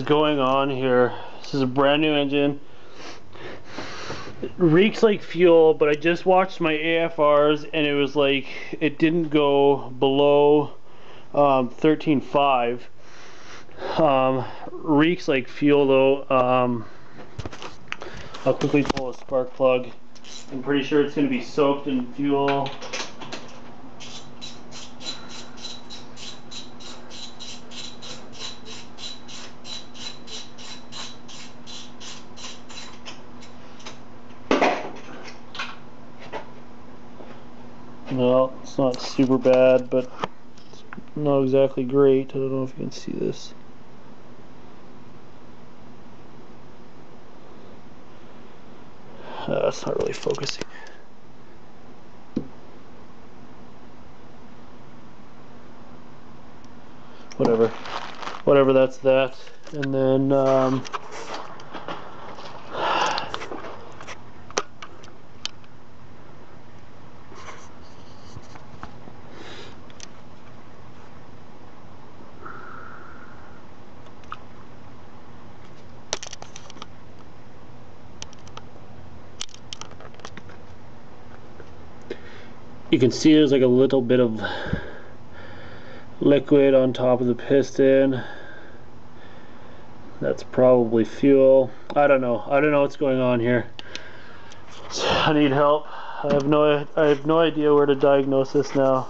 is going on here. This is a brand new engine. It reeks like fuel, but I just watched my AFRs and it was like it didn't go below 13.5. Reeks like fuel though. I'll quickly pull a spark plug. I'm pretty sure it's going to be soaked in fuel. Well, it's not super bad, but it's not exactly great. I don't know if you can see this. It's not really focusing. Whatever, that's that. And then you can see there's like a little bit of liquid on top of the piston. That's probably fuel. I don't know what's going on here. I need help. I have no idea where to diagnose this now.